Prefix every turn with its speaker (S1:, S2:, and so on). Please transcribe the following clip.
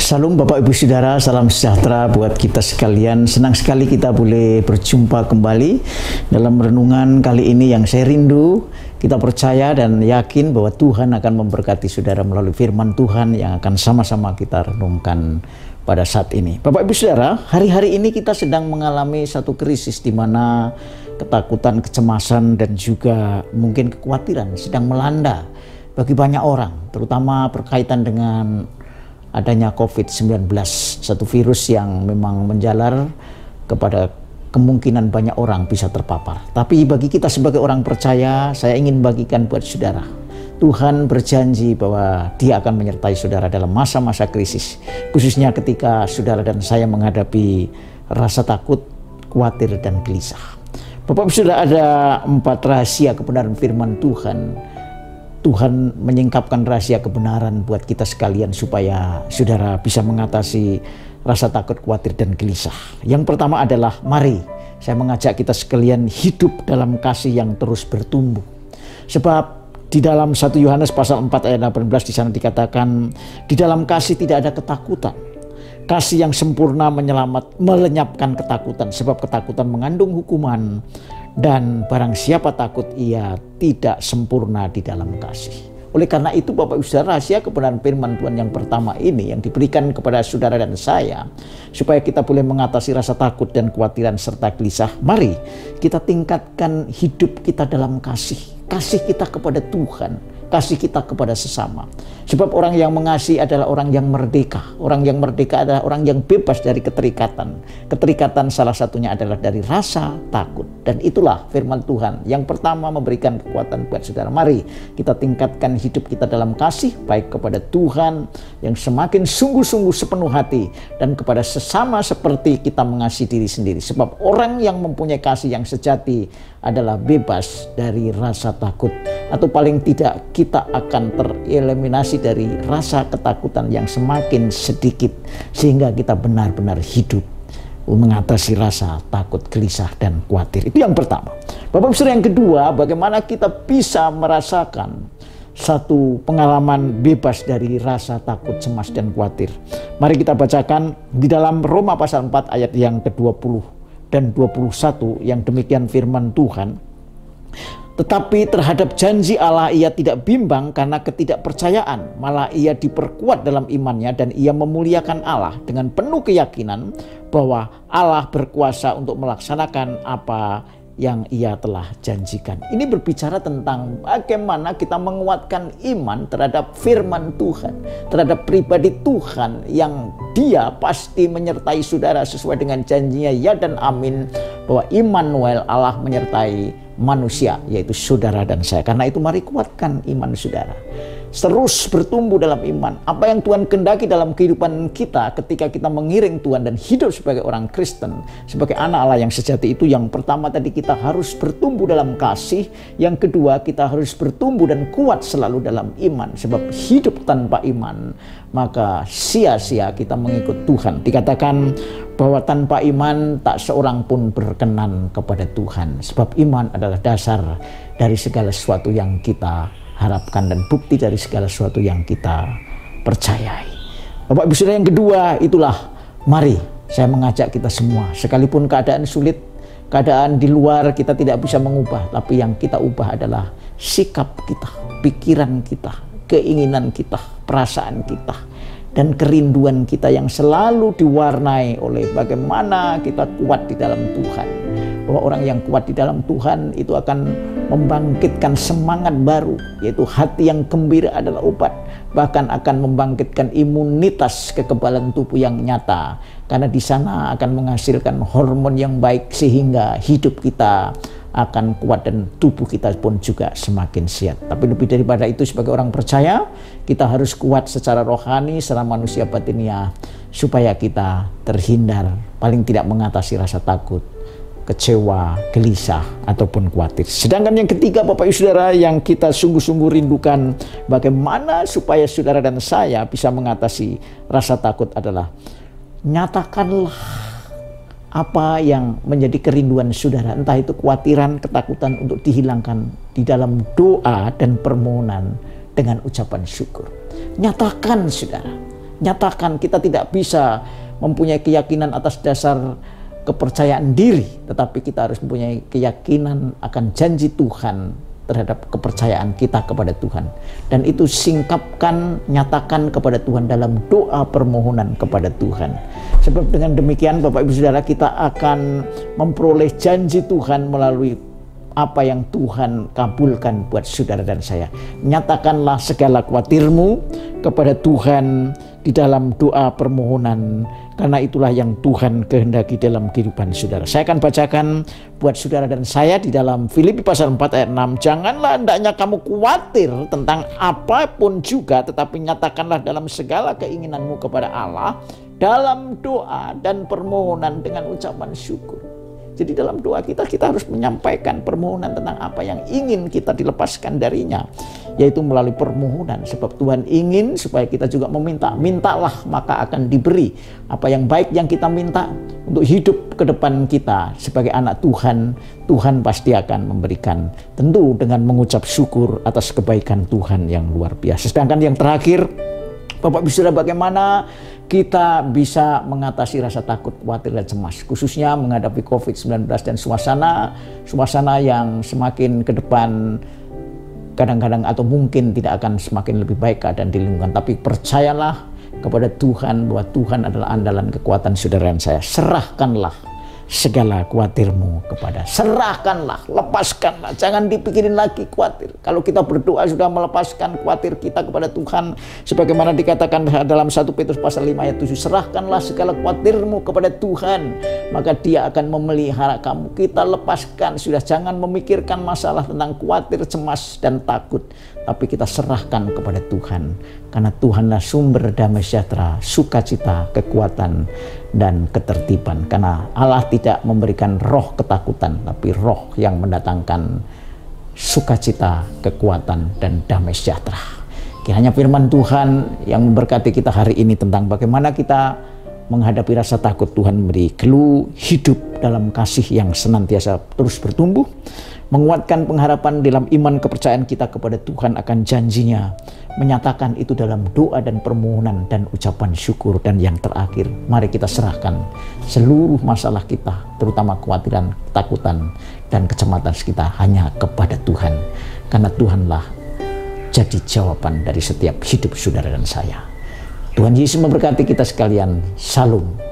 S1: Salam Bapak Ibu Saudara, salam sejahtera buat kita sekalian. Senang sekali kita boleh berjumpa kembali dalam renungan kali ini yang saya rindu. Kita percaya dan yakin bahwa Tuhan akan memberkati saudara melalui firman Tuhan yang akan sama-sama kita renungkan pada saat ini. Bapak Ibu Saudara, hari-hari ini kita sedang mengalami satu krisis di mana ketakutan, kecemasan dan juga mungkin kekhawatiran sedang melanda bagi banyak orang, terutama berkaitan dengan adanya COVID-19, satu virus yang memang menjalar kepada kemungkinan banyak orang bisa terpapar. Tapi bagi kita sebagai orang percaya, saya ingin bagikan buat saudara, Tuhan berjanji bahwa Dia akan menyertai saudara dalam masa-masa krisis, khususnya ketika saudara dan saya menghadapi rasa takut, khawatir, dan gelisah. Bapak-Ibu Saudara, ada 4 rahasia kebenaran firman Tuhan. Tuhan menyingkapkan rahasia kebenaran buat kita sekalian supaya saudara bisa mengatasi rasa takut, khawatir, dan gelisah. Yang pertama adalah mari saya mengajak kita sekalian hidup dalam kasih yang terus bertumbuh. Sebab di dalam 1 Yohanes pasal 4 ayat 18 di sana dikatakan, di dalam kasih tidak ada ketakutan. Kasih yang sempurna melenyapkan ketakutan, sebab ketakutan mengandung hukuman, dan barang siapa takut ia tidak sempurna di dalam kasih. Oleh karena itu Bapak Ibu Saudara, rahasia kebenaran firman Tuhan yang pertama ini yang diberikan kepada saudara dan saya, supaya kita boleh mengatasi rasa takut dan kekhawatiran serta gelisah, mari kita tingkatkan hidup kita dalam kasih. Kasih kita kepada Tuhan, kasih kita kepada sesama. Sebab orang yang mengasihi adalah orang yang merdeka. Orang yang merdeka adalah orang yang bebas dari keterikatan. Keterikatan salah satunya adalah dari rasa takut. Dan itulah firman Tuhan yang pertama memberikan kekuatan buat saudara. Mari kita tingkatkan hidup kita dalam kasih, baik kepada Tuhan yang semakin sungguh-sungguh sepenuh hati, dan kepada sesama seperti kita mengasihi diri sendiri. Sebab orang yang mempunyai kasih yang sejati adalah bebas dari rasa takut, atau paling tidak kita akan tereliminasi dari rasa ketakutan yang semakin sedikit, sehingga kita benar-benar hidup mengatasi rasa takut, gelisah, dan khawatir. Itu yang pertama. Bapak Ibu, yang kedua, bagaimana kita bisa merasakan satu pengalaman bebas dari rasa takut, cemas, dan khawatir. Mari kita bacakan di dalam Roma pasal 4 ayat yang ke-20 dan 21 yang demikian firman Tuhan. Tetapi terhadap janji Allah ia tidak bimbang karena ketidakpercayaan, malah ia diperkuat dalam imannya dan ia memuliakan Allah dengan penuh keyakinan bahwa Allah berkuasa untuk melaksanakan apa yang ia telah janjikan. Ini berbicara tentang bagaimana kita menguatkan iman terhadap firman Tuhan, terhadap pribadi Tuhan yang Dia pasti menyertai saudara sesuai dengan janjinya ya dan amin, bahwa Immanuel, Allah menyertai manusia, yaitu saudara dan saya. Karena itu mari kuatkan iman saudara, terus bertumbuh dalam iman. Apa yang Tuhan kehendaki dalam kehidupan kita ketika kita mengiring Tuhan dan hidup sebagai orang Kristen, sebagai anak Allah yang sejati itu, yang pertama tadi kita harus bertumbuh dalam kasih, yang kedua kita harus bertumbuh dan kuat selalu dalam iman. Sebab hidup tanpa iman maka sia-sia kita mengikut Tuhan. Dikatakan bahwa tanpa iman tak seorang pun berkenan kepada Tuhan. Sebab iman adalah dasar dari segala sesuatu yang kita harapkan dan bukti dari segala sesuatu yang kita percayai. Bapak Ibu Saudara, yang kedua itulah mari saya mengajak kita semua, sekalipun keadaan sulit, keadaan di luar kita tidak bisa mengubah, tapi yang kita ubah adalah sikap kita, pikiran kita, keinginan kita, perasaan kita, dan kerinduan kita yang selalu diwarnai oleh bagaimana kita kuat di dalam Tuhan. Bahwa orang yang kuat di dalam Tuhan itu akan membangkitkan semangat baru, yaitu hati yang gembira adalah obat, bahkan akan membangkitkan imunitas kekebalan tubuh yang nyata, karena di sana akan menghasilkan hormon yang baik sehingga hidup kita akan kuat dan tubuh kita pun juga semakin sehat. Tapi lebih daripada itu, sebagai orang percaya kita harus kuat secara rohani, secara manusia batiniah, supaya kita terhindar, paling tidak mengatasi rasa takut, kecewa, gelisah, ataupun khawatir. Sedangkan yang ketiga Bapak Ibu Saudara, yang kita sungguh-sungguh rindukan bagaimana supaya saudara dan saya bisa mengatasi rasa takut adalah nyatakanlah apa yang menjadi kerinduan saudara, entah itu kekhawatiran, ketakutan, untuk dihilangkan di dalam doa dan permohonan dengan ucapan syukur. Nyatakan saudara, Nyatakan kita tidak bisa mempunyai keyakinan atas dasar kepercayaan diri, tetapi kita harus mempunyai keyakinan akan janji Tuhan terhadap kepercayaan kita kepada Tuhan. Dan itu singkapkan, nyatakan kepada Tuhan dalam doa permohonan kepada Tuhan. Sebab dengan demikian Bapak Ibu Saudara, kita akan memperoleh janji Tuhan melalui apa yang Tuhan kabulkan buat saudara dan saya. Nyatakanlah segala khawatirmu kepada Tuhan di dalam doa permohonan, karena itulah yang Tuhan kehendaki dalam kehidupan saudara. Saya akan bacakan buat saudara dan saya di dalam Filipi pasal 4 ayat 6. Janganlah hendaknya kamu khawatir tentang apapun juga, tetapi nyatakanlah dalam segala keinginanmu kepada Allah dalam doa dan permohonan dengan ucapan syukur. Jadi dalam doa kita harus menyampaikan permohonan tentang apa yang ingin kita dilepaskan darinya, yaitu melalui permohonan. Sebab Tuhan ingin supaya kita juga meminta. Mintalah maka akan diberi. Apa yang baik yang kita minta untuk hidup ke depan kita sebagai anak Tuhan, Tuhan pasti akan memberikan. Tentu dengan mengucap syukur atas kebaikan Tuhan yang luar biasa. Sedangkan yang terakhir, Bapak Ibu Saudara, bagaimana kita bisa mengatasi rasa takut, khawatir, dan cemas, khususnya menghadapi COVID-19 dan suasana yang semakin ke depan kadang-kadang atau mungkin tidak akan semakin lebih baik keadaan di lingkungan. Tapi percayalah kepada Tuhan bahwa Tuhan adalah andalan kekuatan saudara dan saya. Serahkanlah segala khawatirmu kepada, serahkanlah, lepaskanlah, jangan dipikirin lagi khawatir. Kalau kita berdoa sudah melepaskan khawatir kita kepada Tuhan, sebagaimana dikatakan dalam 1 Petrus pasal 5 ayat 7, serahkanlah segala khawatirmu kepada Tuhan, maka Dia akan memelihara kamu. Kita lepaskan, sudah jangan memikirkan masalah tentang khawatir, cemas, dan takut, tapi kita serahkan kepada Tuhan, karena Tuhanlah sumber damai sejahtera, sukacita, kekuatan, dan ketertiban. Karena Allah tidak memberikan roh ketakutan, tapi roh yang mendatangkan sukacita, kekuatan, dan damai sejahtera. Kiranya firman Tuhan yang memberkati kita hari ini tentang bagaimana kita menghadapi rasa takut. Tuhan memberi clue hidup dalam kasih yang senantiasa terus bertumbuh, menguatkan pengharapan dalam iman kepercayaan kita kepada Tuhan akan janjinya, menyatakan itu dalam doa dan permohonan dan ucapan syukur. Dan yang terakhir, mari kita serahkan seluruh masalah kita, terutama kekhawatiran, ketakutan, dan kecemasan kita hanya kepada Tuhan, karena Tuhanlah jadi jawaban dari setiap hidup saudara dan saya. Tuhan Yesus memberkati kita sekalian. Shalom.